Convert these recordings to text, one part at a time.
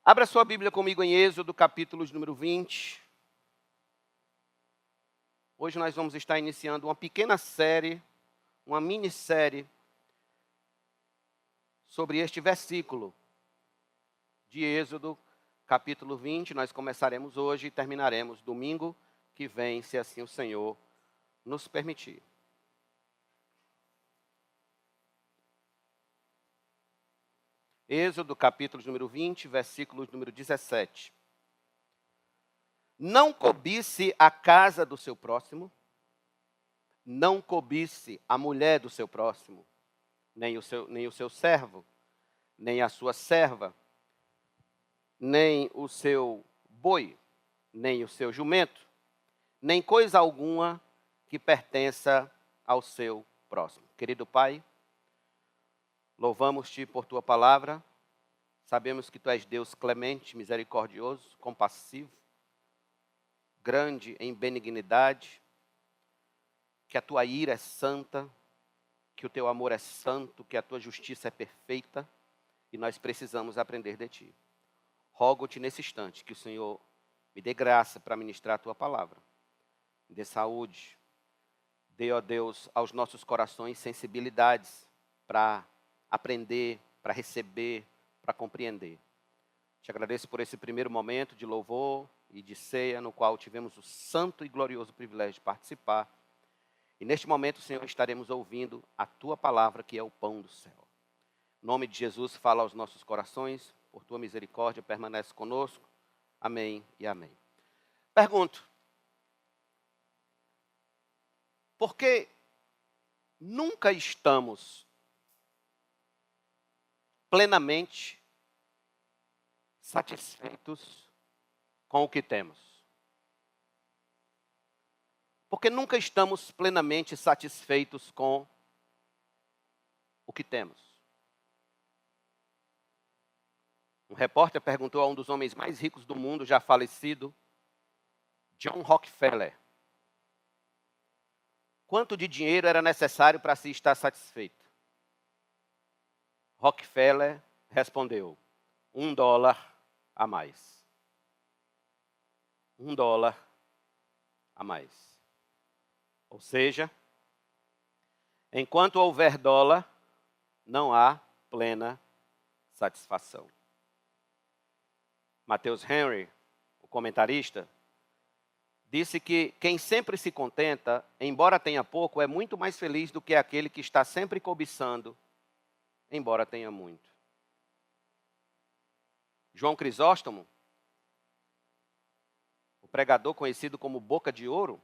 Abra sua Bíblia comigo em Êxodo, capítulo número 20. Hoje nós vamos estar iniciando uma pequena série, uma minissérie, sobre este versículo de Êxodo, capítulo 20. Nós começaremos hoje e terminaremos domingo que vem, se assim o Senhor nos permitir. Êxodo, capítulo número 20, versículo número 17. Não cobice a casa do seu próximo, não cobice a mulher do seu próximo, nem o seu servo, nem a sua serva, nem o seu boi, nem o seu jumento, nem coisa alguma que pertença ao seu próximo. Querido Pai, louvamos-te por tua palavra. Sabemos que tu és Deus clemente, misericordioso, compassivo, grande em benignidade, que a tua ira é santa, que o teu amor é santo, que a tua justiça é perfeita, e nós precisamos aprender de ti. Rogo-te nesse instante que o Senhor me dê graça para ministrar a tua palavra. Me dê saúde. Dê, ó Deus, aos nossos corações sensibilidades para aprender, para receber, para compreender. Te agradeço por esse primeiro momento de louvor e de ceia, no qual tivemos o santo e glorioso privilégio de participar. E neste momento, Senhor, estaremos ouvindo a tua palavra, que é o pão do céu. Em nome de Jesus, fala aos nossos corações, por tua misericórdia, permanece conosco. Amém e amém. Pergunto, por que nunca estamos plenamente satisfeitos com o que temos? Porque nunca estamos plenamente satisfeitos com o que temos. Um repórter perguntou a um dos homens mais ricos do mundo, já falecido, John Rockefeller, quanto de dinheiro era necessário para se estar satisfeito. Rockefeller respondeu, $1 a mais. $1 a mais. Ou seja, enquanto houver dólar, não há plena satisfação. Matthew Henry, o comentarista, disse que quem sempre se contenta, embora tenha pouco, é muito mais feliz do que aquele que está sempre cobiçando, embora tenha muito. João Crisóstomo, o pregador conhecido como Boca de Ouro,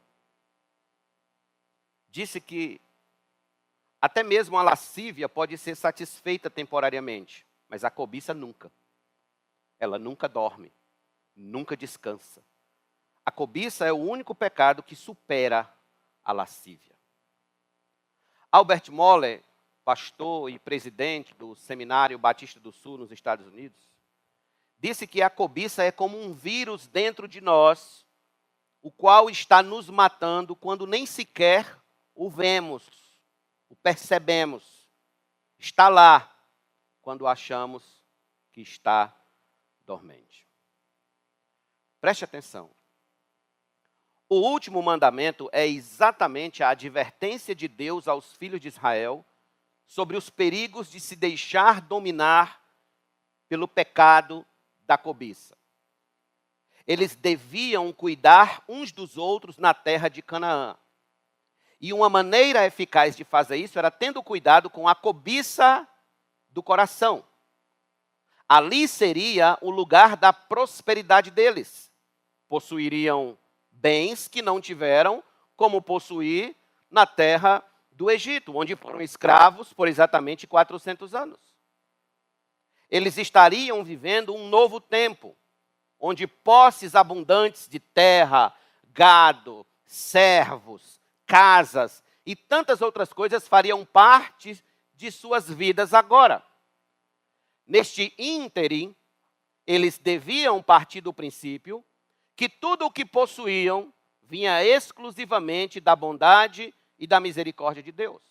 disse que até mesmo a lascívia pode ser satisfeita temporariamente, mas a cobiça nunca. Ela nunca dorme, nunca descansa. A cobiça é o único pecado que supera a lascívia. Albert Moller, pastor e presidente do Seminário Batista do Sul, nos Estados Unidos, disse que a cobiça é como um vírus dentro de nós, o qual está nos matando quando nem sequer o vemos, o percebemos. Está lá quando achamos que está dormente. Preste atenção. O último mandamento é exatamente a advertência de Deus aos filhos de Israel sobre os perigos de se deixar dominar pelo pecado da cobiça. Eles deviam cuidar uns dos outros na terra de Canaã. E uma maneira eficaz de fazer isso era tendo cuidado com a cobiça do coração. Ali seria o lugar da prosperidade deles. Possuiriam bens que não tiveram como possuir na terra do Egito, onde foram escravos por exatamente 400 anos. Eles estariam vivendo um novo tempo, onde posses abundantes de terra, gado, servos, casas e tantas outras coisas fariam parte de suas vidas agora. Neste ínterim, eles deviam partir do princípio que tudo o que possuíam vinha exclusivamente da bondade e da misericórdia de Deus.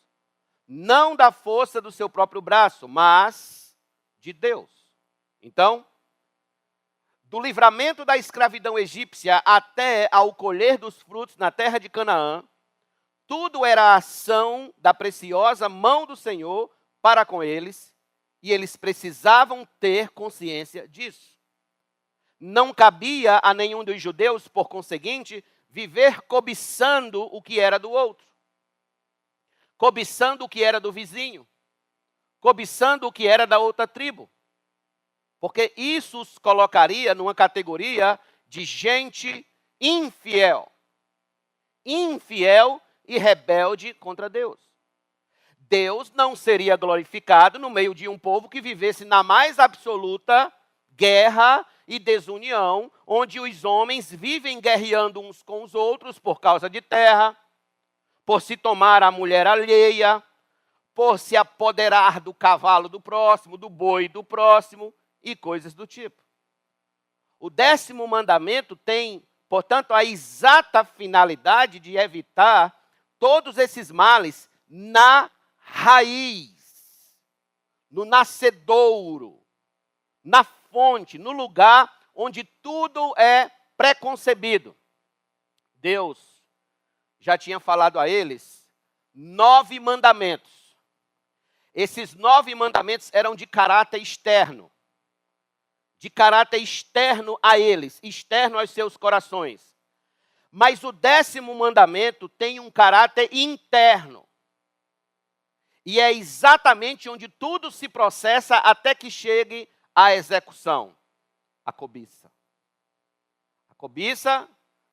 Não da força do seu próprio braço, mas de Deus. Então, do livramento da escravidão egípcia até ao colher dos frutos na terra de Canaã, tudo era a ação da preciosa mão do Senhor para com eles, e eles precisavam ter consciência disso. Não cabia a nenhum dos judeus, por conseguinte, viver cobiçando o que era do outro, cobiçando o que era do vizinho, cobiçando o que era da outra tribo, porque isso os colocaria numa categoria de gente infiel. Infiel e rebelde contra Deus. Deus não seria glorificado no meio de um povo que vivesse na mais absoluta guerra e desunião, onde os homens vivem guerreando uns com os outros por causa de terra, por se tomar a mulher alheia, por se apoderar do cavalo do próximo, do boi do próximo e coisas do tipo. O 10º mandamento tem, portanto, a exata finalidade de evitar todos esses males na raiz, no nascedouro, na fonte, no lugar onde tudo é preconcebido. Deus já tinha falado a eles 9 mandamentos. Esses 9 mandamentos eram de caráter externo. De caráter externo a eles, externo aos seus corações. Mas o 10º mandamento tem um caráter interno. E é exatamente onde tudo se processa até que chegue à execução. A cobiça. A cobiça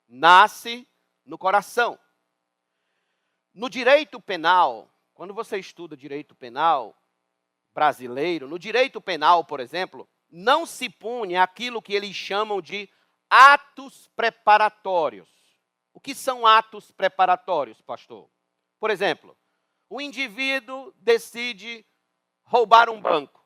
nasce no coração. No direito penal, quando você estuda direito penal brasileiro, no direito penal, por exemplo, não se pune aquilo que eles chamam de atos preparatórios. O que são atos preparatórios, pastor? Por exemplo, o indivíduo decide roubar um banco.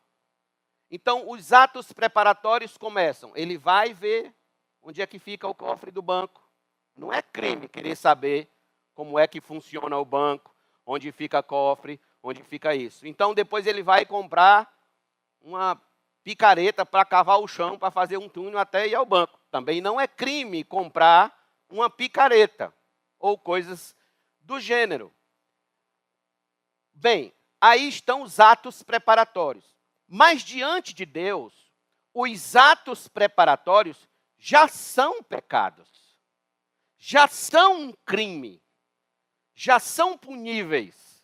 Então, os atos preparatórios começam. Ele vai ver onde é que fica o cofre do banco. Não é crime querer saber como é que funciona o banco, onde fica cofre, onde fica isso. Então, depois ele vai comprar uma picareta para cavar o chão, para fazer um túnel até ir ao banco. Também não é crime comprar uma picareta ou coisas do gênero. Bem, aí estão os atos preparatórios. Mas diante de Deus, os atos preparatórios já são pecados. Já são um crime. Já são puníveis.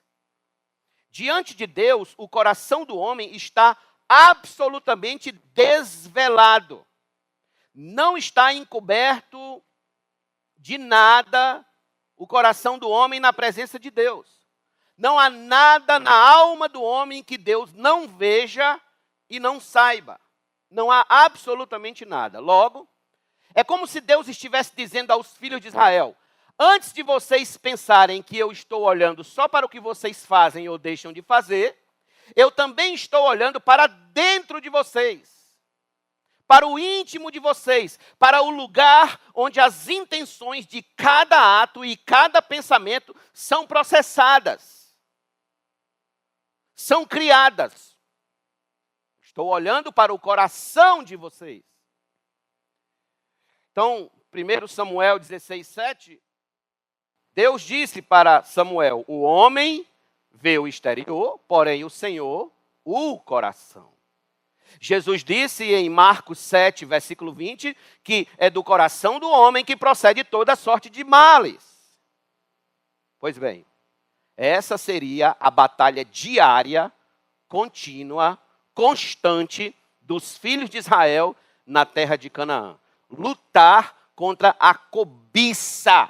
Diante de Deus, o coração do homem está absolutamente desvelado. Não está encoberto de nada o coração do homem na presença de Deus. Não há nada na alma do homem que Deus não veja e não saiba. Não há absolutamente nada. Logo, é como se Deus estivesse dizendo aos filhos de Israel: antes de vocês pensarem que eu estou olhando só para o que vocês fazem ou deixam de fazer, eu também estou olhando para dentro de vocês, para o íntimo de vocês, para o lugar onde as intenções de cada ato e cada pensamento são processadas, são criadas. Estou olhando para o coração de vocês. Então, 1 Samuel 16:7, Deus disse para Samuel: o homem vê o exterior, porém o Senhor, o coração. Jesus disse em Marcos 7, versículo 20, que é do coração do homem que procede toda sorte de males. Pois bem, essa seria a batalha diária, contínua, constante dos filhos de Israel na terra de Canaã. Lutar contra a cobiça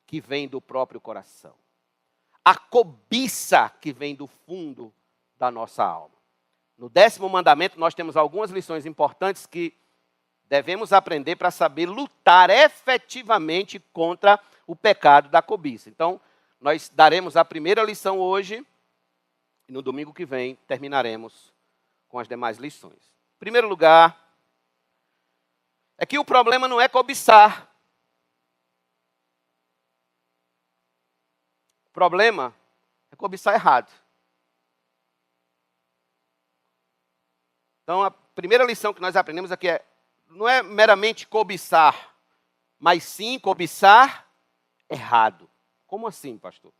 que vem do próprio coração. A cobiça que vem do fundo da nossa alma. No 10º mandamento, nós temos algumas lições importantes que devemos aprender para saber lutar efetivamente contra o pecado da cobiça. Então, nós daremos a primeira lição hoje e no domingo que vem terminaremos com as demais lições. Em primeiro lugar, é que o problema não é cobiçar. O problema é cobiçar errado. Então, a primeira lição que nós aprendemos aqui é: não é meramente cobiçar, mas sim cobiçar errado. Como assim, pastor?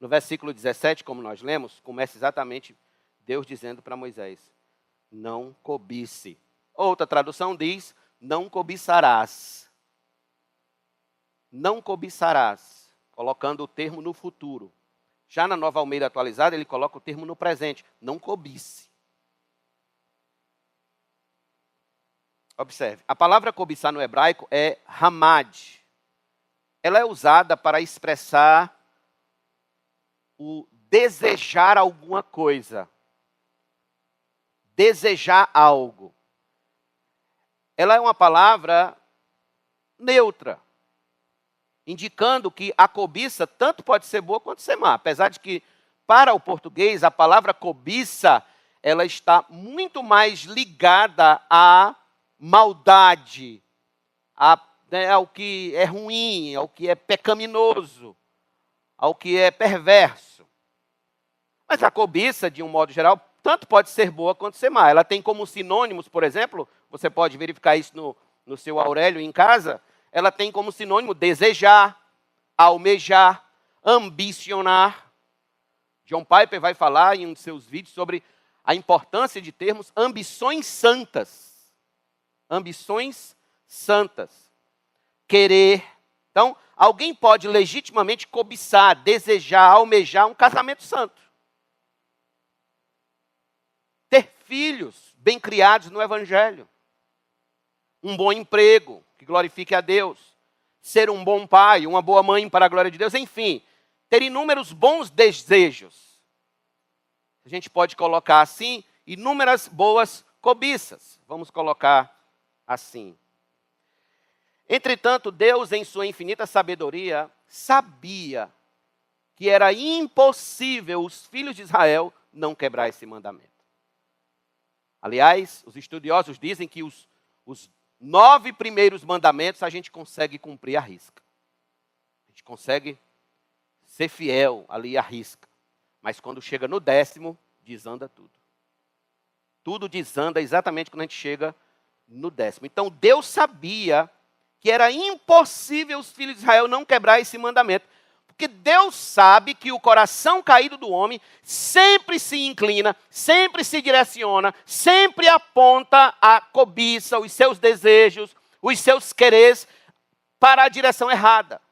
No versículo 17, como nós lemos, começa exatamente Deus dizendo para Moisés: não cobice. Outra tradução diz: não cobiçarás. Não cobiçarás, colocando o termo no futuro. Já na Nova Almeida Atualizada, ele coloca o termo no presente: não cobice. Observe, a palavra cobiçar no hebraico é hamad. Ela é usada para expressar o desejar alguma coisa. Desejar algo. Ela é uma palavra neutra, indicando que a cobiça tanto pode ser boa quanto ser má. Apesar de que, para o português, a palavra cobiça, ela está muito mais ligada à maldade, ao que é ruim, ao que é pecaminoso, ao que é perverso. Mas a cobiça, de um modo geral, tanto pode ser boa quanto ser má. Ela tem como sinônimos, por exemplo, você pode verificar isso no seu Aurélio em casa, ela tem como sinônimo desejar, almejar, ambicionar. John Piper vai falar em um de seus vídeos sobre a importância de termos ambições santas. Ambições santas. Querer. Então, alguém pode legitimamente cobiçar, desejar, almejar um casamento santo. Ter filhos bem criados no Evangelho. Um bom emprego que glorifique a Deus. Ser um bom pai, uma boa mãe para a glória de Deus. Enfim, ter inúmeros bons desejos. A gente pode colocar assim, inúmeras boas cobiças. Vamos colocar assim. Entretanto, Deus, em sua infinita sabedoria, sabia que era impossível os filhos de Israel não quebrar esse mandamento. Aliás, os estudiosos dizem que os 9 primeiros mandamentos a gente consegue cumprir à risca. A gente consegue ser fiel ali à risca. Mas quando chega no 10º, desanda tudo. Tudo desanda exatamente quando a gente chega no 10º. Então Deus sabia que era impossível os filhos de Israel não quebrar esse mandamento. Porque Deus sabe que o coração caído do homem sempre se inclina, sempre se direciona, sempre aponta a cobiça, os seus desejos, os seus quereres para a direção errada.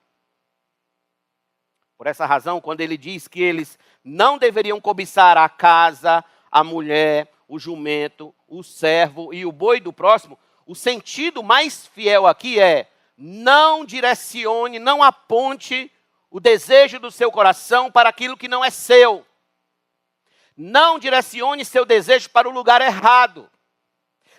Por essa razão, quando ele diz que eles não deveriam cobiçar a casa, a mulher, o jumento, o servo e o boi do próximo, o sentido mais fiel aqui é: não direcione, não aponte o desejo do seu coração para aquilo que não é seu. Não direcione seu desejo para o lugar errado.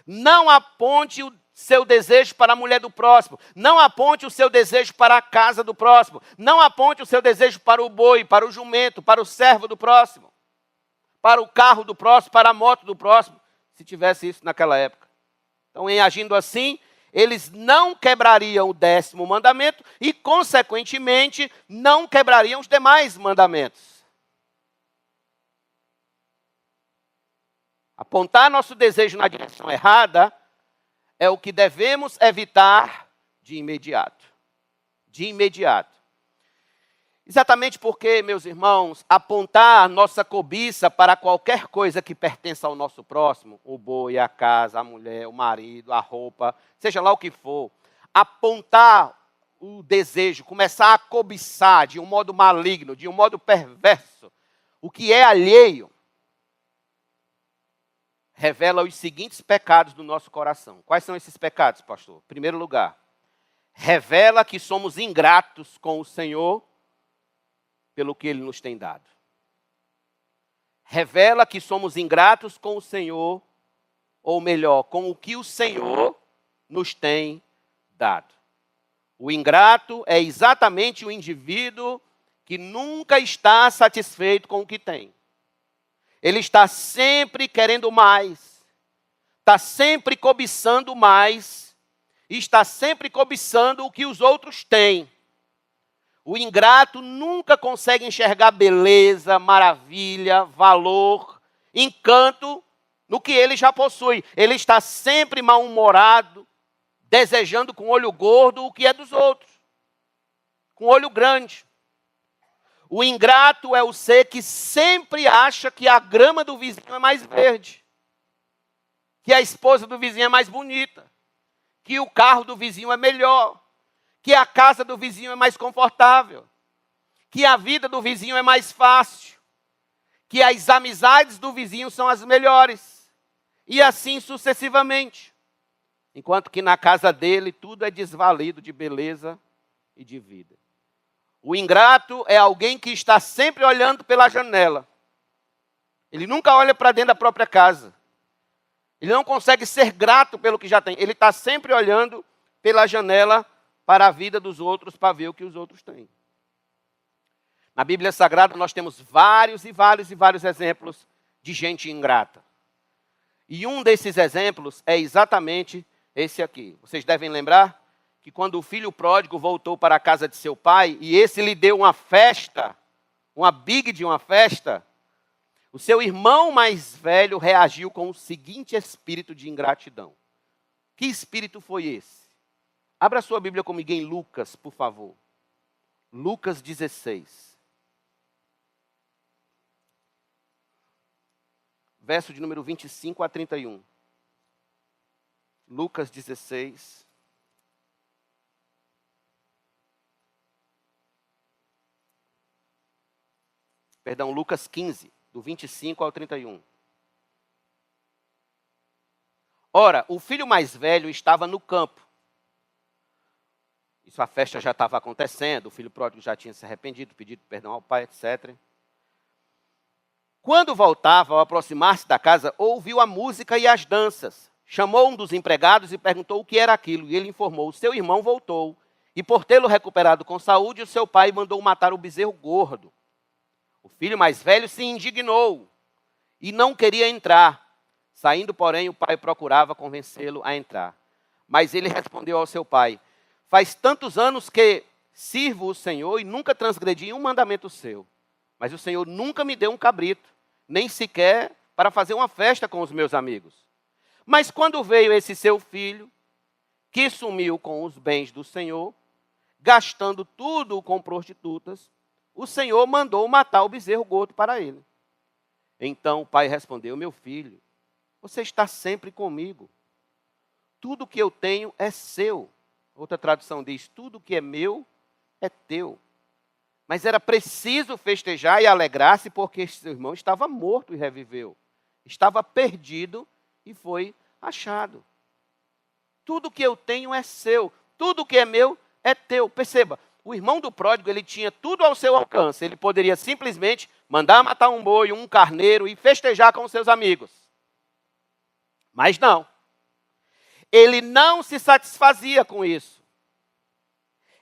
Não aponte o seu desejo para a mulher do próximo. Não aponte o seu desejo para a casa do próximo. Não aponte o seu desejo para o boi, para o jumento, para o servo do próximo. Para o carro do próximo, para a moto do próximo. Se tivesse isso naquela época. Então, em agindo assim, eles não quebrariam o 10º mandamento e, consequentemente, não quebrariam os demais mandamentos. Apontar nosso desejo na direção errada é o que devemos evitar de imediato. De imediato. Exatamente porque, meus irmãos, apontar nossa cobiça para qualquer coisa que pertença ao nosso próximo, o boi, a casa, a mulher, o marido, a roupa, seja lá o que for, apontar o desejo, começar a cobiçar de um modo maligno, de um modo perverso, o que é alheio, revela os seguintes pecados do nosso coração. Quais são esses pecados, pastor? Em primeiro lugar, revela que somos ingratos com o Senhor pelo que Ele nos tem dado. Revela que somos ingratos com o Senhor, ou melhor, com o que o Senhor nos tem dado. O ingrato é exatamente o indivíduo que nunca está satisfeito com o que tem. Ele está sempre querendo mais, está sempre cobiçando mais, e está sempre cobiçando o que os outros têm. O ingrato nunca consegue enxergar beleza, maravilha, valor, encanto no que ele já possui. Ele está sempre mal-humorado, desejando com olho gordo o que é dos outros, com olho grande. O ingrato é o ser que sempre acha que a grama do vizinho é mais verde, que a esposa do vizinho é mais bonita, que o carro do vizinho é melhor, que a casa do vizinho é mais confortável, que a vida do vizinho é mais fácil, que as amizades do vizinho são as melhores, e assim sucessivamente. Enquanto que na casa dele tudo é desvalido de beleza e de vida. O ingrato é alguém que está sempre olhando pela janela. Ele nunca olha para dentro da própria casa. Ele não consegue ser grato pelo que já tem. Ele está sempre olhando pela janela para a vida dos outros, para ver o que os outros têm. Na Bíblia Sagrada nós temos vários exemplos de gente ingrata. E um desses exemplos é exatamente esse aqui. Vocês devem lembrar que quando o filho pródigo voltou para a casa de seu pai, e esse lhe deu uma festa, uma big de uma festa, o seu irmão mais velho reagiu com o seguinte espírito de ingratidão. Que espírito foi esse? Abra sua Bíblia comigo em Lucas, por favor. Lucas 16. Verso de número 25 a 31. Lucas 16. Perdão, Lucas 15, do 25 ao 31. Ora, o filho mais velho estava no campo. Isso, a festa já estava acontecendo, o filho pródigo já tinha se arrependido, pedido perdão ao pai, etc. Quando voltava, ao aproximar-se da casa, ouviu a música e as danças. Chamou um dos empregados e perguntou o que era aquilo. E ele informou, seu irmão voltou. E por tê-lo recuperado com saúde, o seu pai mandou matar o bezerro gordo. O filho mais velho se indignou e não queria entrar. Saindo, porém, o pai procurava convencê-lo a entrar. Mas ele respondeu ao seu pai, faz tantos anos que sirvo o Senhor e nunca transgredi um mandamento seu. Mas o Senhor nunca me deu um cabrito, nem sequer para fazer uma festa com os meus amigos. Mas quando veio esse seu filho, que sumiu com os bens do Senhor, gastando tudo com prostitutas, o Senhor mandou matar o bezerro gordo para ele. Então o pai respondeu, meu filho, você está sempre comigo. Tudo que eu tenho é seu. Outra tradução diz, tudo que é meu é teu. Mas era preciso festejar e alegrar-se porque seu irmão estava morto e reviveu. Estava perdido e foi achado. Tudo que eu tenho é seu. Tudo que é meu é teu. Perceba, o irmão do pródigo, ele tinha tudo ao seu alcance. Ele poderia simplesmente mandar matar um boi, um carneiro e festejar com seus amigos. Mas não. Ele não se satisfazia com isso.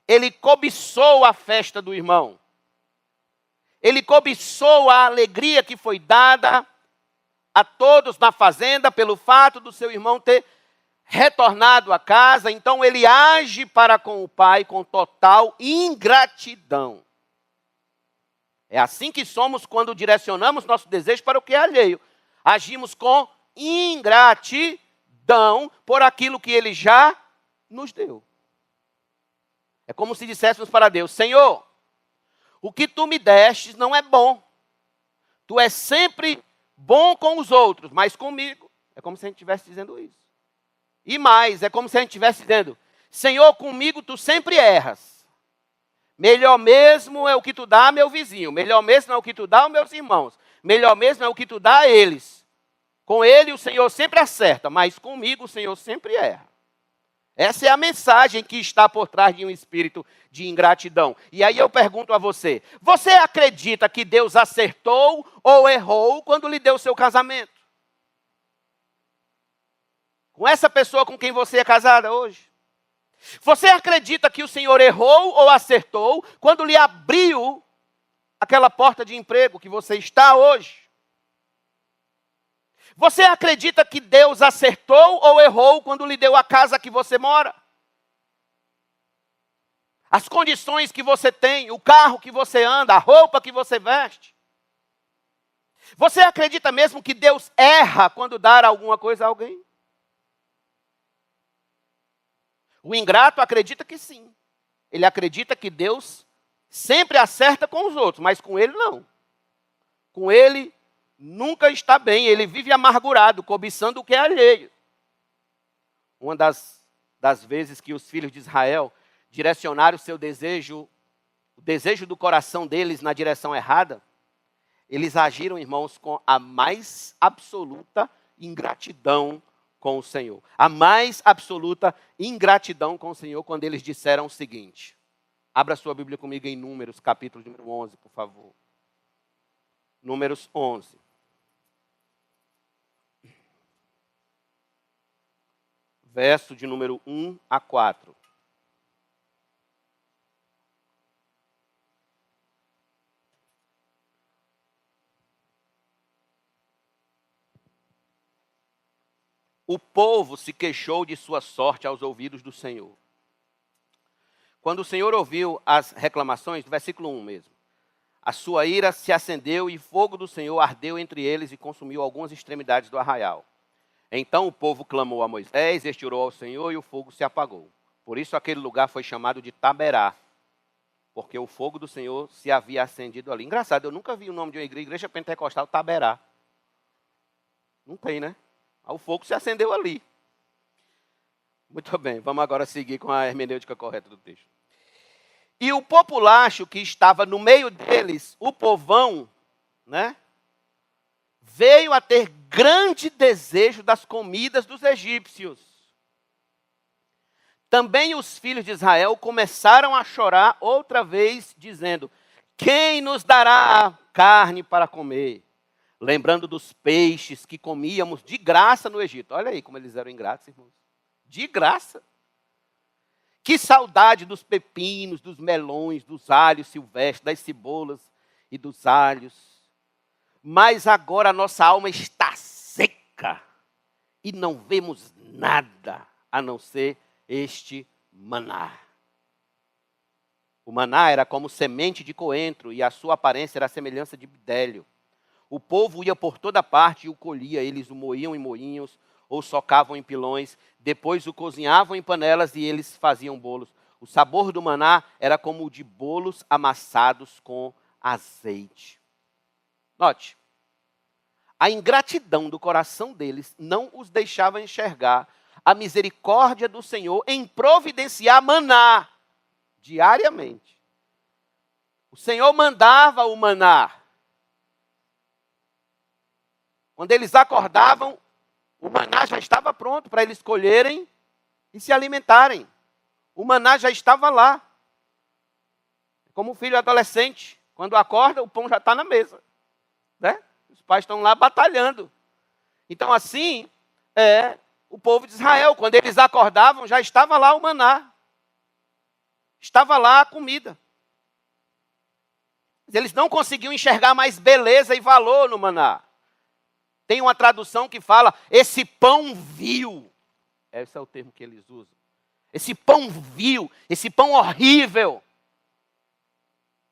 Ele cobiçou a festa do irmão. Ele cobiçou a alegria que foi dada a todos na fazenda pelo fato do seu irmão ter retornado à casa. Então ele age para com o pai com total ingratidão. É assim que somos quando direcionamos nosso desejo para o que é alheio. Agimos com ingratidão por aquilo que ele já nos deu. É como se disséssemos para Deus, Senhor, o que tu me destes não é bom. Tu és sempre bom com os outros, mas comigo. É como se a gente estivesse dizendo isso. E mais, é como se a gente estivesse dizendo, Senhor, comigo tu sempre erras. Melhor mesmo é o que tu dá a meu vizinho. Melhor mesmo é o que tu dá aos meus irmãos. Melhor mesmo é o que tu dá a eles. Com ele o Senhor sempre acerta, mas comigo o Senhor sempre erra. Essa é a mensagem que está por trás de um espírito de ingratidão. E aí eu pergunto a você, você acredita que Deus acertou ou errou quando lhe deu o seu casamento? Com essa pessoa com quem você é casada hoje? Você acredita que o Senhor errou ou acertou quando lhe abriu aquela porta de emprego que você está hoje? Você acredita que Deus acertou ou errou quando lhe deu a casa que você mora? As condições que você tem, o carro que você anda, a roupa que você veste? Você acredita mesmo que Deus erra quando dá alguma coisa a alguém? O ingrato acredita que sim. Ele acredita que Deus sempre acerta com os outros, mas com ele não. Com ele nunca está bem, ele vive amargurado, cobiçando o que é alheio. Uma das vezes que os filhos de Israel direcionaram o desejo do coração deles na direção errada, eles agiram, irmãos, com a mais absoluta ingratidão com o Senhor. A mais absoluta ingratidão com o Senhor quando eles disseram o seguinte. Abra sua Bíblia comigo em Números, capítulo número 11, por favor. Números 11. Verso de número 1 a 4. O povo se queixou de sua sorte aos ouvidos do Senhor. Quando o Senhor ouviu as reclamações, do versículo 1 mesmo, a sua ira se acendeu e fogo do Senhor ardeu entre eles e consumiu algumas extremidades do arraial. Então o povo clamou a Moisés, este orou ao Senhor e o fogo se apagou. Por isso aquele lugar foi chamado de Taberá, porque o fogo do Senhor se havia acendido ali. Engraçado, eu nunca vi o nome de uma igreja pentecostal Taberá. Não tem, né? O fogo se acendeu ali. Muito bem, vamos agora seguir com a hermenêutica correta do texto. E o populacho que estava no meio deles, o povão, né, veio a ter grande desejo das comidas dos egípcios. Também os filhos de Israel começaram a chorar outra vez, dizendo: quem nos dará carne para comer? Lembrando dos peixes que comíamos de graça no Egito. Olha aí como eles eram ingratos, irmãos. De graça. Que saudade dos pepinos, dos melões, dos alhos silvestres, das cebolas e dos alhos. Mas agora a nossa alma está seca e não vemos nada a não ser este maná. O maná era como semente de coentro e a sua aparência era a semelhança de bidélio. O povo ia por toda parte e o colhia, eles o moíam em moinhos ou socavam em pilões, depois o cozinhavam em panelas e eles faziam bolos. O sabor do maná era como o de bolos amassados com azeite. Note, a ingratidão do coração deles não os deixava enxergar a misericórdia do Senhor em providenciar maná diariamente. O Senhor mandava o maná. Quando eles acordavam, o maná já estava pronto para eles colherem e se alimentarem. O maná já estava lá. Como um filho adolescente, quando acorda, o pão já está na mesa. Né? Os pais estão lá batalhando. Então, assim, o povo de Israel, quando eles acordavam, já estava lá o maná. Estava lá a comida. Eles não conseguiam enxergar mais beleza e valor no maná. Tem uma tradução que fala, esse pão vil. Esse é o termo que eles usam. Esse pão vil, esse pão horrível.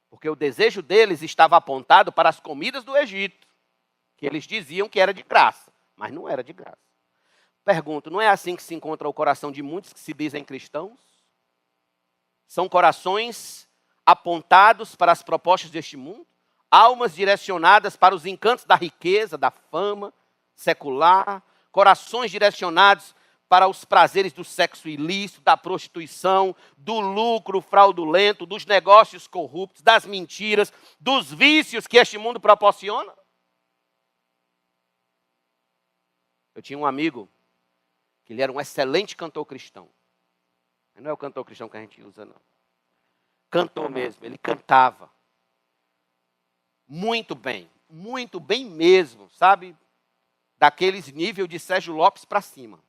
Porque o desejo deles estava apontado para as comidas do Egito, que eles diziam que era de graça, mas não era de graça. Pergunto, não é assim que se encontra o coração de muitos que se dizem cristãos? São corações apontados para as propostas deste mundo? Almas direcionadas para os encantos da riqueza, da fama secular, corações direcionados para os prazeres do sexo ilícito, da prostituição, do lucro fraudulento, dos negócios corruptos, das mentiras, dos vícios que este mundo proporciona? Eu tinha um amigo que ele era um excelente cantor cristão. Não é o cantor cristão que a gente usa, não. Cantor mesmo, ele cantava. Muito bem mesmo, sabe? Daqueles nível de Sérgio Lopes para cima.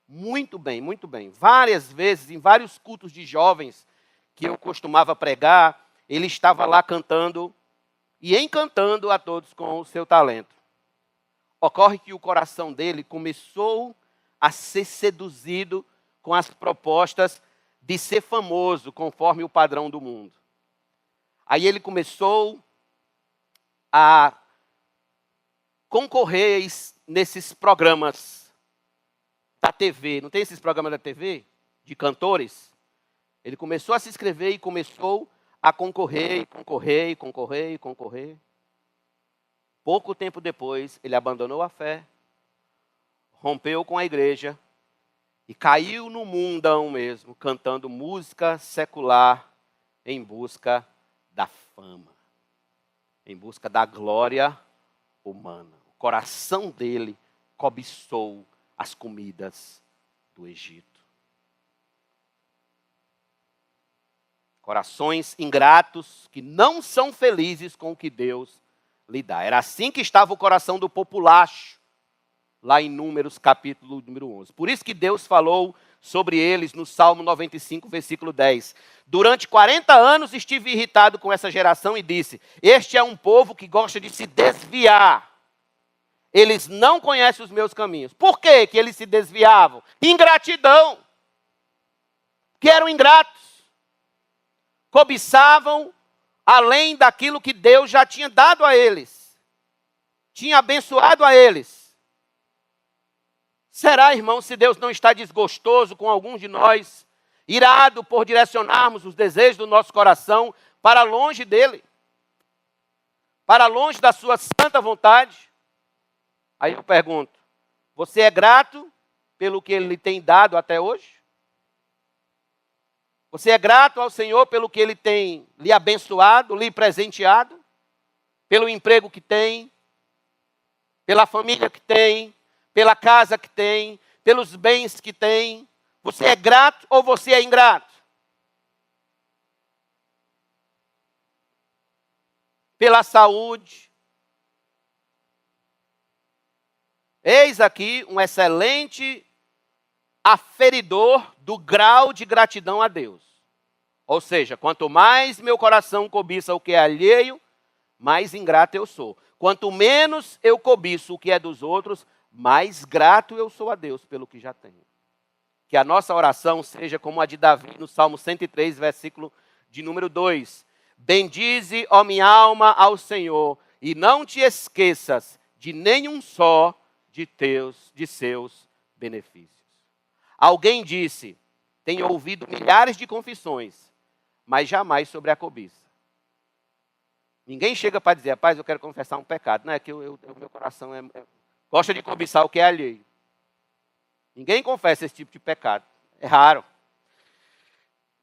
Muito bem, muito bem. Várias vezes, em vários cultos de jovens que eu costumava pregar, ele estava lá cantando e encantando a todos com o seu talento. Ocorre que o coração dele começou a ser seduzido com as propostas de ser famoso, conforme o padrão do mundo. Aí ele começou a concorrer nesses programas da TV. Não tem esses programas da TV? De cantores? Ele começou a se inscrever e começou a concorrer, e concorrer, e concorrer, e concorrer. Pouco tempo depois, ele abandonou a fé, rompeu com a igreja e caiu no mundão mesmo, cantando música secular em busca da fama, em busca da glória humana. O coração dele cobiçou as comidas do Egito. Corações ingratos que não são felizes com o que Deus lhe dá. Era assim que estava o coração do populacho, lá em Números, capítulo número 11. Por isso que Deus falou sobre eles no Salmo 95, versículo 10. Durante 40 anos estive irritado com essa geração e disse: este é um povo que gosta de se desviar. Eles não conhecem os meus caminhos. Por que que eles se desviavam? Ingratidão. Que eram ingratos. Cobiçavam além daquilo que Deus já tinha dado a eles. Tinha abençoado a eles. Será, irmão, se Deus não está desgostoso com alguns de nós, irado por direcionarmos os desejos do nosso coração para longe dele? Para longe da sua santa vontade? Aí eu pergunto, você é grato pelo que ele tem dado até hoje? Você é grato ao Senhor pelo que ele tem lhe abençoado, lhe presenteado? Pelo emprego que tem? Pela família que tem? Pela casa que tem? Pelos bens que tem? Você é grato ou você é ingrato? Pela saúde? Eis aqui um excelente aferidor do grau de gratidão a Deus. Ou seja, quanto mais meu coração cobiça o que é alheio, mais ingrato eu sou. Quanto menos eu cobiço o que é dos outros, mais grato eu sou a Deus pelo que já tenho. Que a nossa oração seja como a de Davi no Salmo 103, versículo de número 2. Bendize, ó minha alma, ao Senhor, e não te esqueças de nenhum só de seus benefícios. Alguém disse, tenho ouvido milhares de confissões, mas jamais sobre a cobiça. Ninguém chega para dizer, rapaz, eu quero confessar um pecado. Não é que o meu coração gosta de cobiçar o que é alheio. Ninguém confessa esse tipo de pecado. É raro.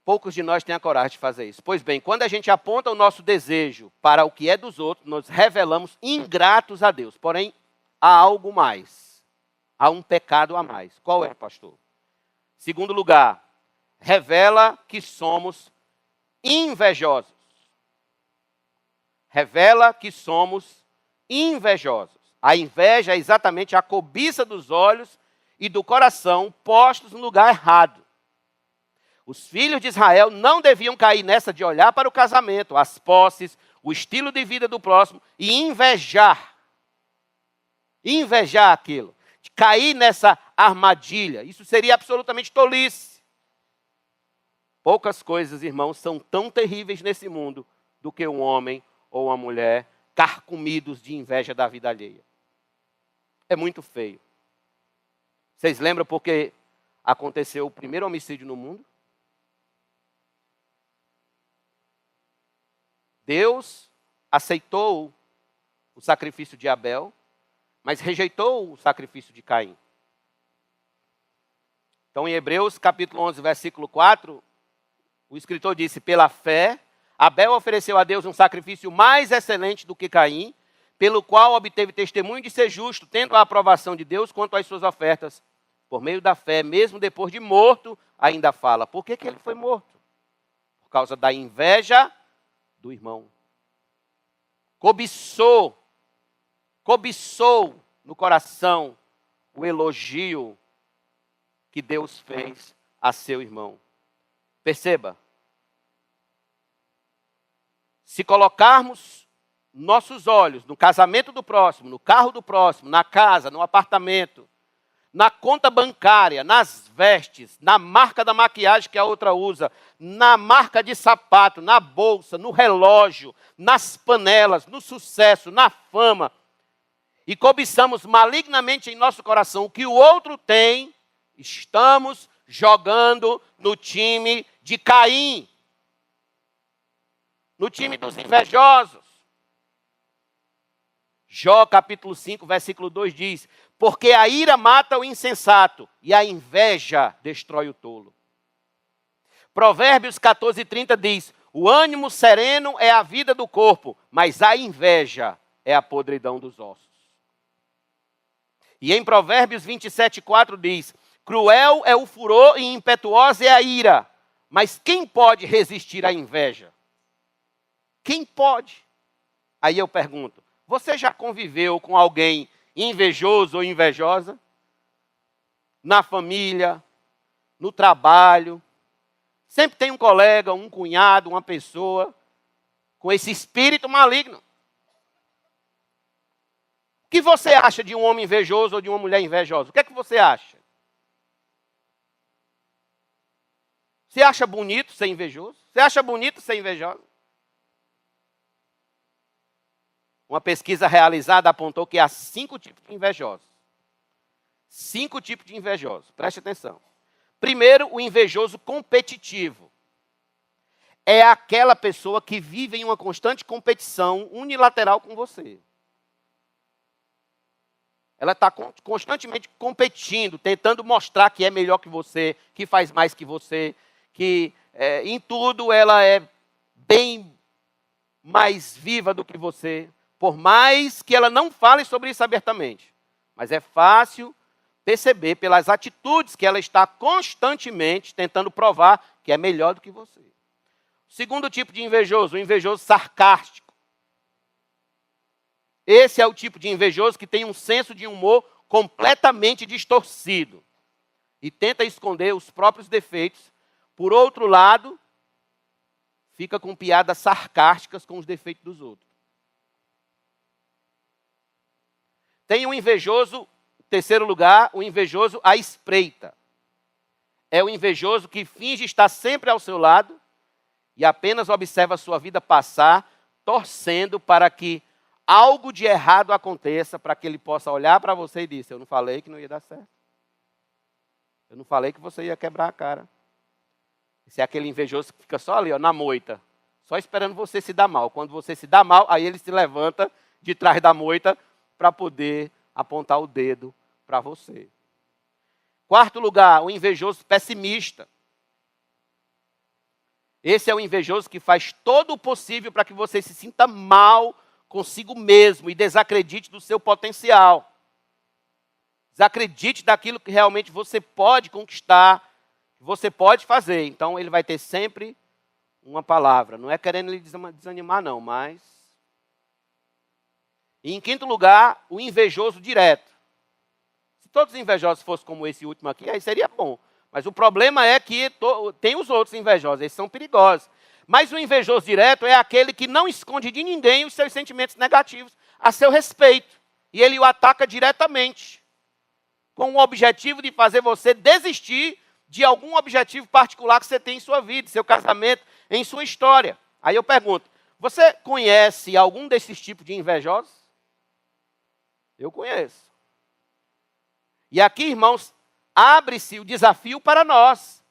Poucos de nós têm a coragem de fazer isso. Pois bem, quando a gente aponta o nosso desejo para o que é dos outros, nós revelamos ingratos a Deus. Porém, há algo mais. Há um pecado a mais. Qual é, pastor? Segundo lugar, revela que somos invejosos. Revela que somos invejosos. A inveja é exatamente a cobiça dos olhos e do coração postos no lugar errado. Os filhos de Israel não deviam cair nessa de olhar para o casamento, as posses, o estilo de vida do próximo e invejar. Invejar aquilo. De cair nessa armadilha. Isso seria absolutamente tolice. Poucas coisas, irmãos, são tão terríveis nesse mundo do que um homem ou uma mulher carcomidos de inveja da vida alheia. É muito feio. Vocês lembram porque aconteceu o primeiro homicídio no mundo? Deus aceitou o sacrifício de Abel, mas rejeitou o sacrifício de Caim. Então, em Hebreus, capítulo 11, versículo 4, o escritor disse, pela fé, Abel ofereceu a Deus um sacrifício mais excelente do que Caim, pelo qual obteve testemunho de ser justo, tendo a aprovação de Deus quanto às suas ofertas. Por meio da fé, mesmo depois de morto, ainda fala. Por que ele foi morto? Por causa da inveja do irmão. Cobiçou no coração o elogio que Deus fez a seu irmão. Perceba, se colocarmos nossos olhos no casamento do próximo, no carro do próximo, na casa, no apartamento, na conta bancária, nas vestes, na marca da maquiagem que a outra usa, na marca de sapato, na bolsa, no relógio, nas panelas, no sucesso, na fama, e cobiçamos malignamente em nosso coração o que o outro tem, estamos jogando no time de Caim, no time dos invejosos. Jó capítulo 5, versículo 2 diz: porque a ira mata o insensato e a inveja destrói o tolo. Provérbios 14:30 diz: o ânimo sereno é a vida do corpo, mas a inveja é a podridão dos ossos. E em Provérbios 27:4 diz: cruel é o furor e impetuosa é a ira, mas quem pode resistir à inveja? Quem pode? Aí eu pergunto, você já conviveu com alguém invejoso ou invejosa? Na família, no trabalho. Sempre tem um colega, um cunhado, uma pessoa com esse espírito maligno. O que você acha de um homem invejoso ou de uma mulher invejosa? O que é que você acha? Você acha bonito ser invejoso? Você acha bonito ser invejoso? Uma pesquisa realizada apontou que há 5 tipos de invejosos. 5 tipos de invejosos. Preste atenção. Primeiro, o invejoso competitivo. É aquela pessoa que vive em uma constante competição unilateral com você. Ela está constantemente competindo, tentando mostrar que é melhor que você, que faz mais que você, que em tudo ela é bem mais viva do que você. Por mais que ela não fale sobre isso abertamente. Mas é fácil perceber pelas atitudes que ela está constantemente tentando provar que é melhor do que você. Segundo tipo de invejoso, o invejoso sarcástico. Esse é o tipo de invejoso que tem um senso de humor completamente distorcido e tenta esconder os próprios defeitos. Por outro lado, fica com piadas sarcásticas com os defeitos dos outros. Tem um invejoso, terceiro lugar, o invejoso à espreita. É o invejoso que finge estar sempre ao seu lado e apenas observa a sua vida passar, torcendo para que algo de errado aconteça, para que ele possa olhar para você e dizer: eu não falei que não ia dar certo. Eu não falei que você ia quebrar a cara. Esse é aquele invejoso que fica só ali, ó, na moita, só esperando você se dar mal. Quando você se dá mal, aí ele se levanta de trás da moita para poder apontar o dedo para você. Quarto lugar, o invejoso pessimista. Esse é o invejoso que faz todo o possível para que você se sinta mal consigo mesmo e desacredite do seu potencial. Desacredite daquilo que realmente você pode conquistar, que você pode fazer. Então ele vai ter sempre uma palavra. Não é querendo lhe desanimar não, mas... E em quinto lugar, o invejoso direto. Se todos os invejosos fossem como esse último aqui, aí seria bom. Mas o problema é que tem os outros invejosos, eles são perigosos. Mas o invejoso direto é aquele que não esconde de ninguém os seus sentimentos negativos a seu respeito. E ele o ataca diretamente, com o objetivo de fazer você desistir de algum objetivo particular que você tem em sua vida, em seu casamento, em sua história. Aí eu pergunto, você conhece algum desses tipos de invejosos? Eu conheço. E aqui, irmãos, abre-se o desafio para nós.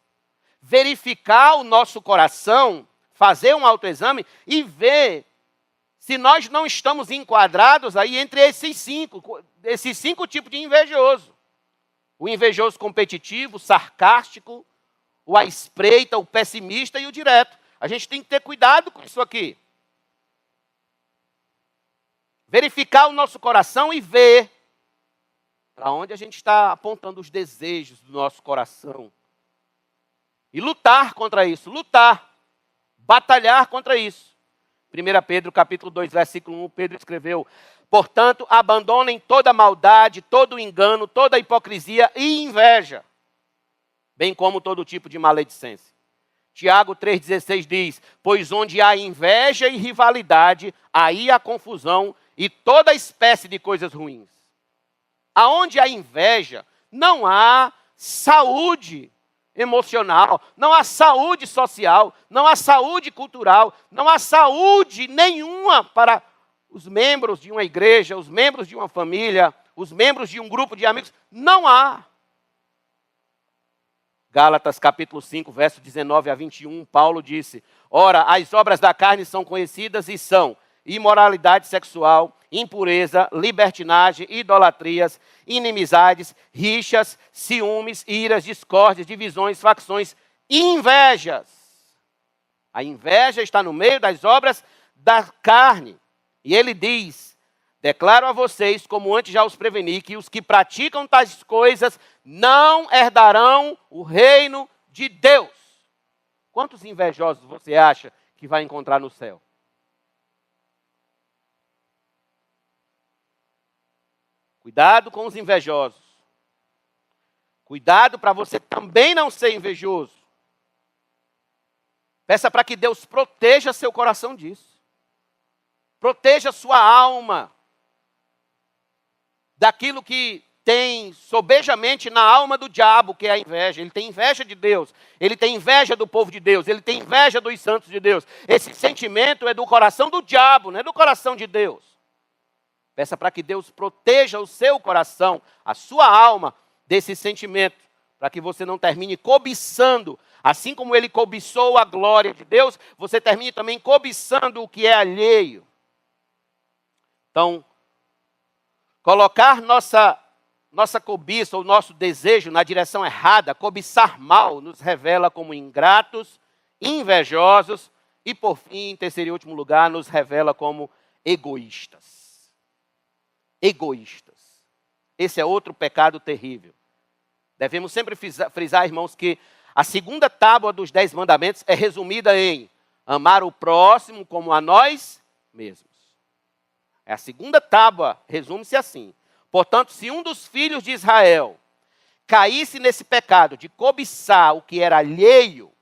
Verificar o nosso coração, fazer um autoexame e ver se nós não estamos enquadrados aí entre esses cinco tipos de invejoso. O invejoso competitivo, o sarcástico, o à espreita, o pessimista e o direto. A gente tem que ter cuidado com isso aqui. Verificar o nosso coração e ver para onde a gente está apontando os desejos do nosso coração. E lutar contra isso, batalhar contra isso. 1 Pedro capítulo 2, versículo 1, Pedro escreveu: portanto, abandonem toda maldade, todo engano, toda hipocrisia e inveja, bem como todo tipo de maledicência. Tiago 3,16 diz: pois onde há inveja e rivalidade, aí há confusão e toda espécie de coisas ruins. Aonde há inveja, não há saúde emocional, não há saúde social, não há saúde cultural, não há saúde nenhuma para os membros de uma igreja, os membros de uma família, os membros de um grupo de amigos. Não há. Gálatas capítulo 5, verso 19 a 21, Paulo disse: ora, as obras da carne são conhecidas e são imoralidade sexual, impureza, libertinagem, idolatrias, inimizades, rixas, ciúmes, iras, discórdias, divisões, facções, invejas. A inveja está no meio das obras da carne. E ele diz: declaro a vocês, como antes já os preveni, que os que praticam tais coisas não herdarão o reino de Deus. Quantos invejosos você acha que vai encontrar no céu? Cuidado com os invejosos. Cuidado para você também não ser invejoso. Peça para que Deus proteja seu coração disso. Proteja sua alma daquilo que tem sobejamente na alma do diabo, que é a inveja. Ele tem inveja de Deus, ele tem inveja do povo de Deus, ele tem inveja dos santos de Deus. Esse sentimento é do coração do diabo, não é do coração de Deus. Peça para que Deus proteja o seu coração, a sua alma, desse sentimento, para que você não termine cobiçando, assim como ele cobiçou a glória de Deus, você termine também cobiçando o que é alheio. Então, colocar nossa cobiça, ou nosso desejo na direção errada, cobiçar mal, nos revela como ingratos, invejosos e, por fim, em terceiro e último lugar, nos revela como egoístas. Egoístas. Esse é outro pecado terrível. Devemos sempre frisar, irmãos, que a segunda tábua dos 10 mandamentos é resumida em amar o próximo como a nós mesmos. A segunda tábua resume-se assim: portanto, se um dos filhos de Israel caísse nesse pecado de cobiçar o que era alheio,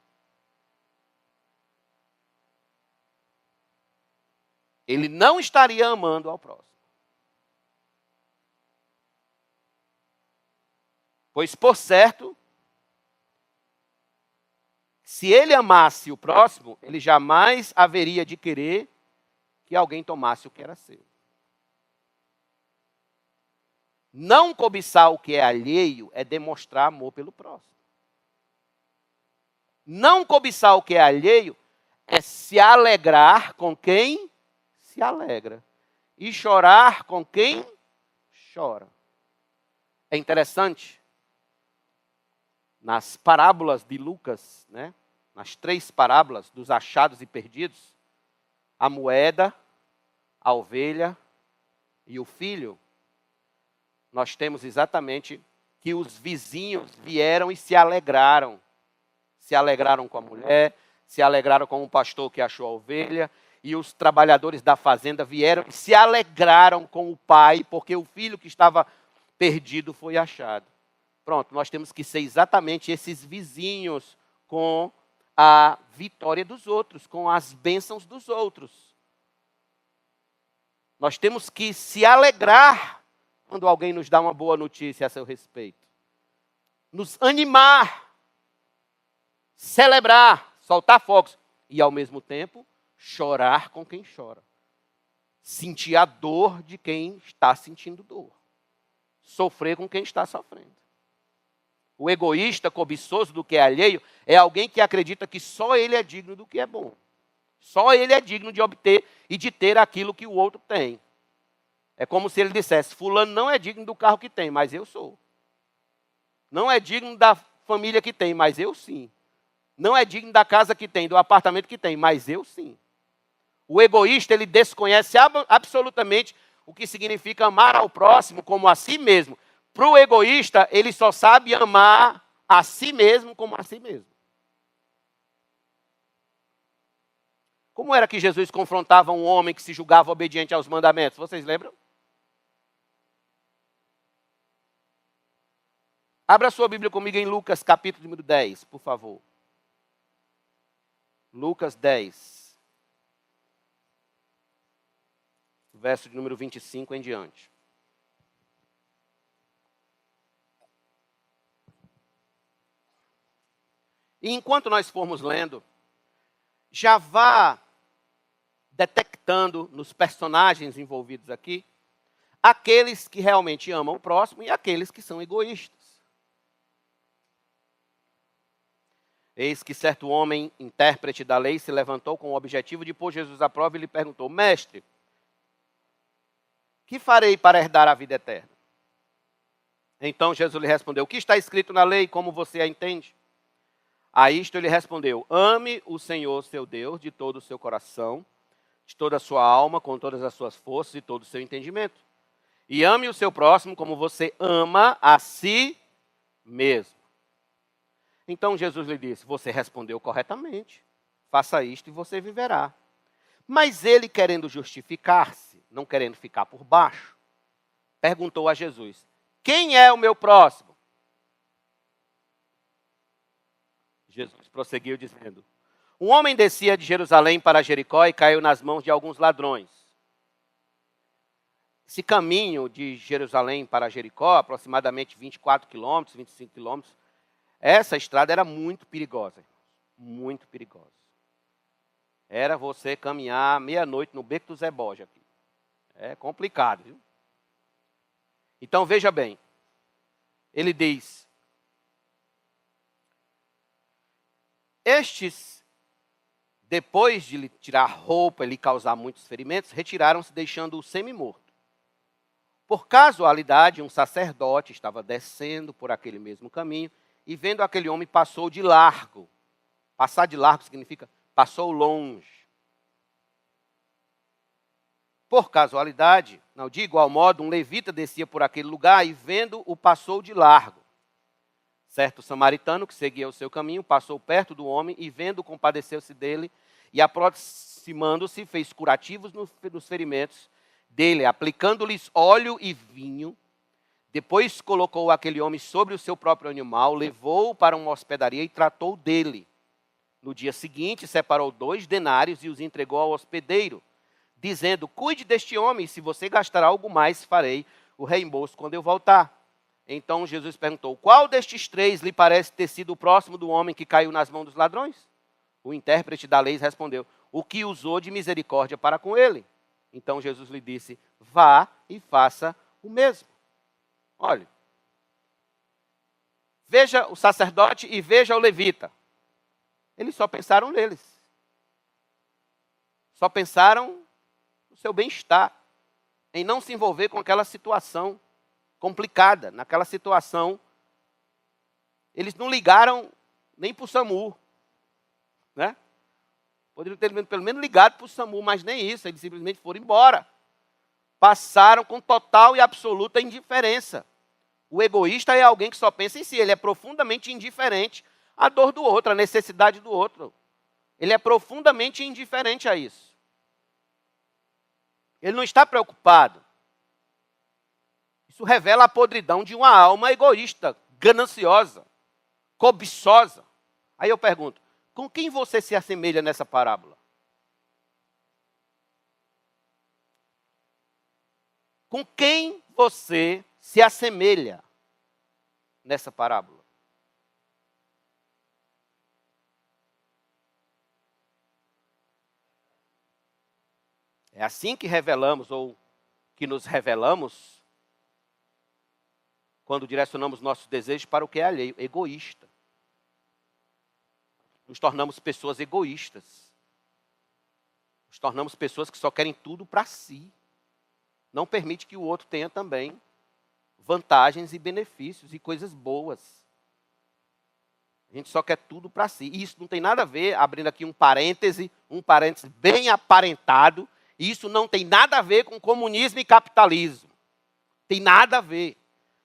ele não estaria amando ao próximo. Pois, por certo, se ele amasse o próximo, ele jamais haveria de querer que alguém tomasse o que era seu. Não cobiçar o que é alheio é demonstrar amor pelo próximo. Não cobiçar o que é alheio é se alegrar com quem se alegra e chorar com quem chora. É interessante, nas parábolas de Lucas, né, nas 3 parábolas dos achados e perdidos, a moeda, a ovelha e o filho, nós temos exatamente que os vizinhos vieram e se alegraram. Se alegraram com a mulher, se alegraram com o pastor que achou a ovelha, e os trabalhadores da fazenda vieram e se alegraram com o pai, porque o filho que estava perdido foi achado. Pronto, nós temos que ser exatamente esses vizinhos com a vitória dos outros, com as bênçãos dos outros. Nós temos que se alegrar quando alguém nos dá uma boa notícia a seu respeito. Nos animar, celebrar, soltar fogos e, ao mesmo tempo, chorar com quem chora. Sentir a dor de quem está sentindo dor. Sofrer com quem está sofrendo. O egoísta, cobiçoso do que é alheio, é alguém que acredita que só ele é digno do que é bom. Só ele é digno de obter e de ter aquilo que o outro tem. É como se ele dissesse: fulano não é digno do carro que tem, mas eu sou. Não é digno da família que tem, mas eu sim. Não é digno da casa que tem, do apartamento que tem, mas eu sim. O egoísta, ele desconhece absolutamente o que significa amar ao próximo como a si mesmo. Para o egoísta, ele só sabe amar a si mesmo como a si mesmo. Como era que Jesus confrontava um homem que se julgava obediente aos mandamentos? Vocês lembram? Abra sua Bíblia comigo em Lucas, capítulo número 10, por favor. Lucas 10. Verso de número 25 em diante. E enquanto nós formos lendo, já vá detectando citando nos personagens envolvidos aqui, aqueles que realmente amam o próximo e aqueles que são egoístas. Eis que certo homem, intérprete da lei, se levantou com o objetivo de pôr Jesus à prova e lhe perguntou: Mestre, que farei para herdar a vida eterna? Então Jesus lhe respondeu: o que está escrito na lei, como você a entende? A isto ele respondeu: ame o Senhor seu Deus de todo o seu coração, de toda a sua alma, com todas as suas forças e todo o seu entendimento. E ame o seu próximo como você ama a si mesmo. Então Jesus lhe disse: você respondeu corretamente. Faça isto e você viverá. Mas ele, querendo justificar-se, não querendo ficar por baixo, perguntou a Jesus: quem é o meu próximo? Jesus prosseguiu dizendo: um homem descia de Jerusalém para Jericó e caiu nas mãos de alguns ladrões. Esse caminho de Jerusalém para Jericó, aproximadamente 24 quilômetros, 25 quilômetros, essa estrada era muito perigosa, muito perigosa. Era você caminhar meia-noite no beco do Zé Borja aqui. É complicado, viu? Então veja bem, ele diz: estes, depois de lhe tirar roupa e lhe causar muitos ferimentos, retiraram-se deixando-o semi-morto. Por casualidade, um sacerdote estava descendo por aquele mesmo caminho e vendo aquele homem passou de largo. Passar de largo significa passou longe. Por casualidade, não de igual modo, um levita descia por aquele lugar e vendo-o passou de largo. Certo samaritano que seguia o seu caminho passou perto do homem e vendo compadeceu-se dele e aproximando-se fez curativos nos ferimentos dele, aplicando-lhes óleo e vinho. Depois colocou aquele homem sobre o seu próprio animal, levou-o para uma hospedaria e tratou dele. No dia seguinte, separou 2 denários e os entregou ao hospedeiro, dizendo: cuide deste homem, e se você gastar algo mais, farei o reembolso quando eu voltar. Então Jesus perguntou: qual destes 3 lhe parece ter sido o próximo do homem que caiu nas mãos dos ladrões? O intérprete da lei respondeu: o que usou de misericórdia para com ele. Então Jesus lhe disse: vá e faça o mesmo. Olha, veja o sacerdote e veja o levita. Eles só pensaram neles. Só pensaram no seu bem-estar, em não se envolver com aquela situação complicada. Naquela situação, eles não ligaram nem para o SAMU, né? Poderiam ter pelo menos ligado para o SAMU, mas nem isso, eles simplesmente foram embora. Passaram com total e absoluta indiferença. O egoísta é alguém que só pensa em si, ele é profundamente indiferente à dor do outro, à necessidade do outro. Ele é profundamente indiferente a isso. Ele não está preocupado. Isso revela a podridão de uma alma egoísta, gananciosa, cobiçosa. Aí eu pergunto: com quem você se assemelha nessa parábola? Com quem você se assemelha nessa parábola? É assim que revelamos, ou que nos revelamos, quando direcionamos nossos desejos para o que é alheio, egoísta. Nos tornamos pessoas egoístas. Nos tornamos pessoas que só querem tudo para si. Não permite que o outro tenha também vantagens e benefícios e coisas boas. A gente só quer tudo para si. E isso não tem nada a ver, abrindo aqui um parêntese bem aparentado, isso não tem nada a ver com comunismo e capitalismo. Tem nada a ver.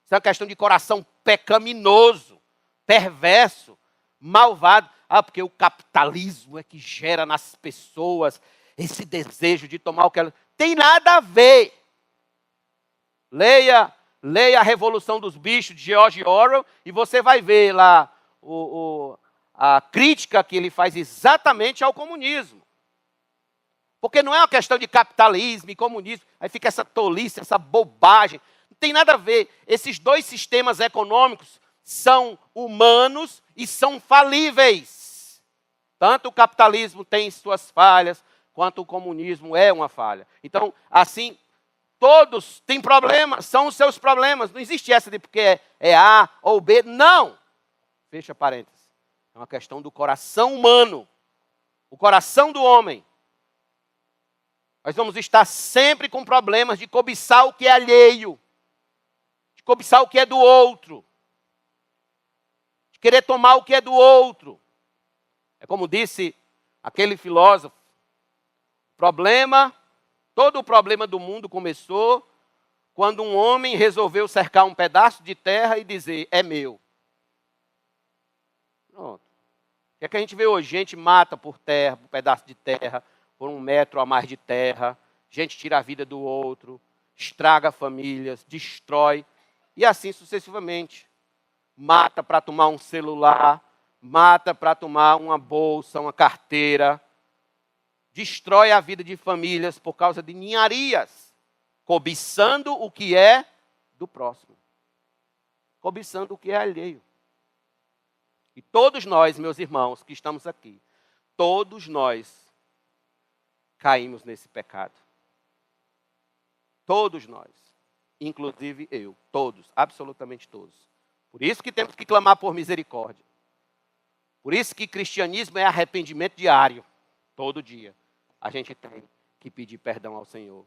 Isso é uma questão de coração pecaminoso, perverso, malvado. Porque o capitalismo é que gera nas pessoas esse desejo de tomar o que ela... Tem nada a ver. Leia a Revolução dos Bichos, de George Orwell, e você vai ver lá a crítica que ele faz exatamente ao comunismo. Porque não é uma questão de capitalismo e comunismo, aí fica essa tolice, essa bobagem. Não tem nada a ver. Esses 2 sistemas econômicos são humanos e são falíveis. Tanto o capitalismo tem suas falhas, quanto o comunismo é uma falha. Então, assim, todos têm problemas, são os seus problemas. Não existe essa de porque é A ou B. Não! Fecha parênteses. É uma questão do coração humano. O coração do homem. Nós vamos estar sempre com problemas de cobiçar o que é alheio. De cobiçar o que é do outro. De querer tomar o que é do outro. É como disse aquele filósofo. Todo o problema do mundo começou quando um homem resolveu cercar um pedaço de terra e dizer, é meu. Pronto. O que é que a gente vê hoje? Gente mata por terra, por pedaço de terra, por 1 metro a mais de terra. Gente tira a vida do outro, estraga famílias, destrói. E assim sucessivamente. Mata para tomar um celular, mata para tomar uma bolsa, uma carteira. Destrói a vida de famílias por causa de ninharias. Cobiçando o que é do próximo. Cobiçando o que é alheio. E todos nós, meus irmãos, que estamos aqui, todos nós caímos nesse pecado. Todos nós. Inclusive eu. Todos, absolutamente todos. Por isso que temos que clamar por misericórdia. Por isso que cristianismo é arrependimento diário. Todo dia. A gente tem que pedir perdão ao Senhor.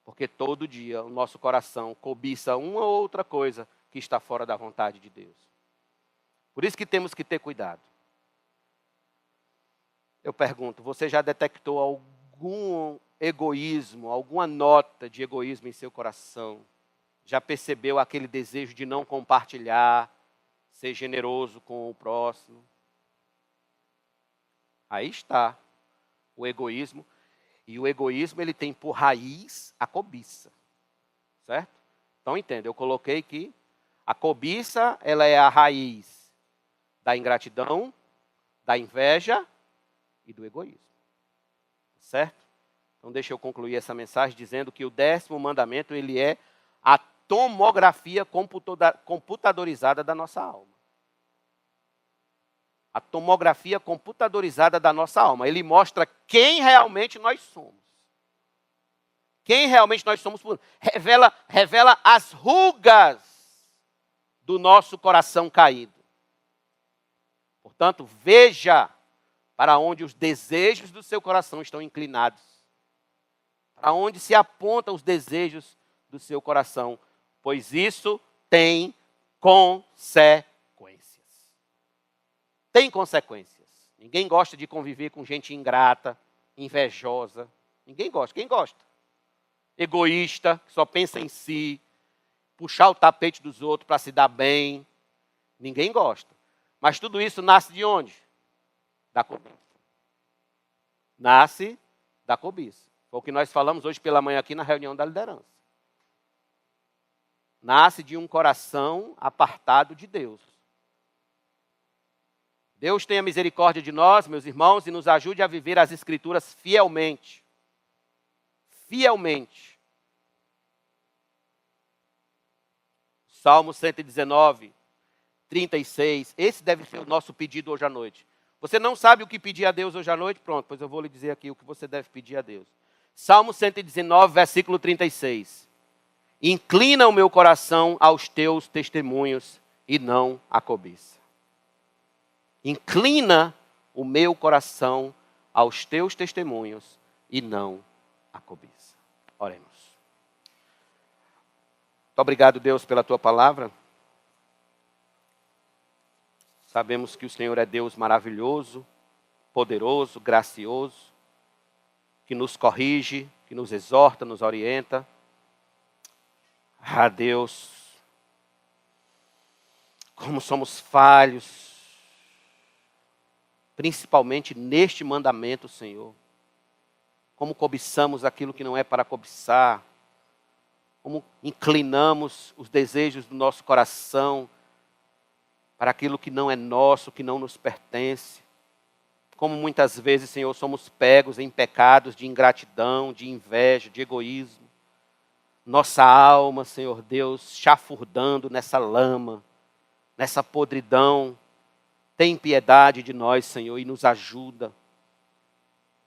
Porque todo dia o nosso coração cobiça uma ou outra coisa que está fora da vontade de Deus. Por isso que temos que ter cuidado. Eu pergunto, você já detectou algum egoísmo, alguma nota de egoísmo em seu coração? Já percebeu aquele desejo de não compartilhar, ser generoso com o próximo? Aí está o egoísmo. E o egoísmo ele tem por raiz a cobiça. Certo? Então entenda, eu coloquei que a cobiça ela é a raiz da ingratidão, da inveja e do egoísmo. Certo? Então deixa eu concluir essa mensagem dizendo que o 10º mandamento ele é a tomografia computadorizada da nossa alma. A tomografia computadorizada da nossa alma. Ele mostra quem realmente nós somos. Quem realmente nós somos. Revela as rugas do nosso coração caído. Portanto, veja para onde os desejos do seu coração estão inclinados. Para onde se apontam os desejos do seu coração. Pois isso tem consequências. Tem consequências. Ninguém gosta de conviver com gente ingrata, invejosa. Ninguém gosta. Quem gosta? Egoísta, que só pensa em si. Puxar o tapete dos outros para se dar bem. Ninguém gosta. Mas tudo isso nasce de onde? Da cobiça. Nasce da cobiça. Foi o que nós falamos hoje pela manhã aqui na reunião da liderança. Nasce de um coração apartado de Deus. Deus tenha misericórdia de nós, meus irmãos, e nos ajude a viver as Escrituras fielmente. Fielmente. Salmo 119, 36. Esse deve ser o nosso pedido hoje à noite. Você não sabe o que pedir a Deus hoje à noite? Pronto, pois eu vou lhe dizer aqui o que você deve pedir a Deus. Salmo 119, versículo 36. Inclina o meu coração aos teus testemunhos e não à cobiça. Inclina o meu coração aos teus testemunhos e não à cobiça. Oremos. Muito obrigado, Deus, pela tua palavra. Sabemos que o Senhor é Deus maravilhoso, poderoso, gracioso, que nos corrige, que nos exorta, nos orienta. Ah, Deus, como somos falhos, principalmente neste mandamento, Senhor. Como cobiçamos aquilo que não é para cobiçar. Como inclinamos os desejos do nosso coração para aquilo que não é nosso, que não nos pertence. Como muitas vezes, Senhor, somos pegos em pecados de ingratidão, de inveja, de egoísmo. Nossa alma, Senhor Deus, chafurdando nessa lama, nessa podridão. Tem piedade de nós, Senhor, e nos ajuda.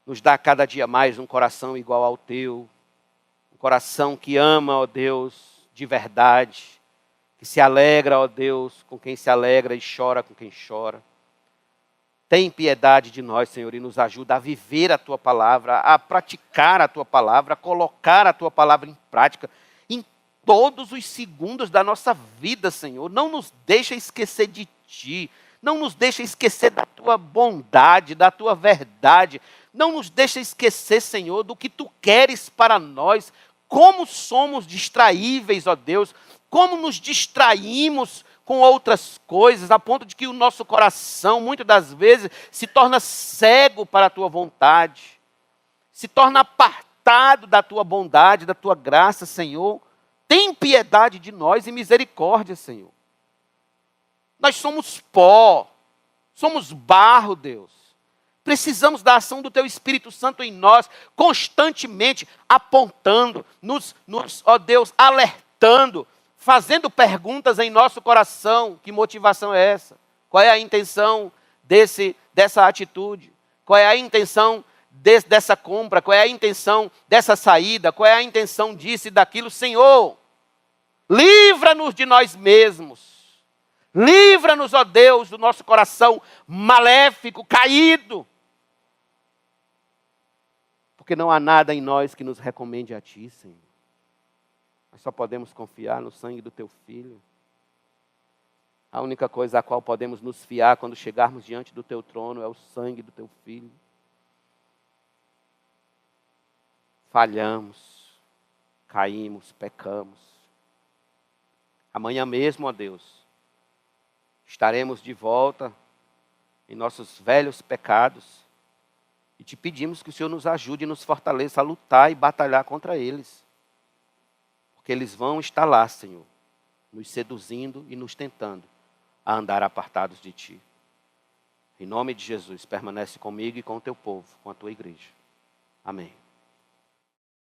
Nos dá cada dia mais um coração igual ao teu, um coração que ama, ó Deus, de verdade, que se alegra, ó Deus, com quem se alegra e chora com quem chora. Tem piedade de nós, Senhor, e nos ajuda a viver a Tua palavra, a praticar a Tua palavra, a colocar a Tua palavra em prática em todos os segundos da nossa vida, Senhor. Não nos deixa esquecer de Ti, não nos deixa esquecer da Tua bondade, da Tua verdade. Não nos deixa esquecer, Senhor, do que Tu queres para nós. Como somos distraíveis, ó Deus, como nos distraímos com outras coisas, a ponto de que o nosso coração, muitas das vezes, se torna cego para a Tua vontade, se torna apartado da Tua bondade, da Tua graça, Senhor. Tem piedade de nós e misericórdia, Senhor. Nós somos pó, somos barro, Deus. Precisamos da ação do Teu Espírito Santo em nós, constantemente apontando, ó Deus, alertando, fazendo perguntas em nosso coração. Que motivação é essa? Qual é a intenção dessa atitude? Qual é a intenção dessa compra? Qual é a intenção dessa saída? Qual é a intenção disso e daquilo? Senhor, livra-nos de nós mesmos. Livra-nos, ó Deus, do nosso coração maléfico, caído. Porque não há nada em nós que nos recomende a Ti, Senhor. Nós só podemos confiar no sangue do Teu Filho. A única coisa a qual podemos nos fiar quando chegarmos diante do Teu trono é o sangue do Teu Filho. Falhamos, caímos, pecamos. Amanhã mesmo, ó Deus, estaremos de volta em nossos velhos pecados e Te pedimos que o Senhor nos ajude e nos fortaleça a lutar e batalhar contra eles. Porque eles vão estar lá, Senhor, nos seduzindo e nos tentando a andar apartados de Ti. Em nome de Jesus, permanece comigo e com o Teu povo, com a Tua igreja. Amém.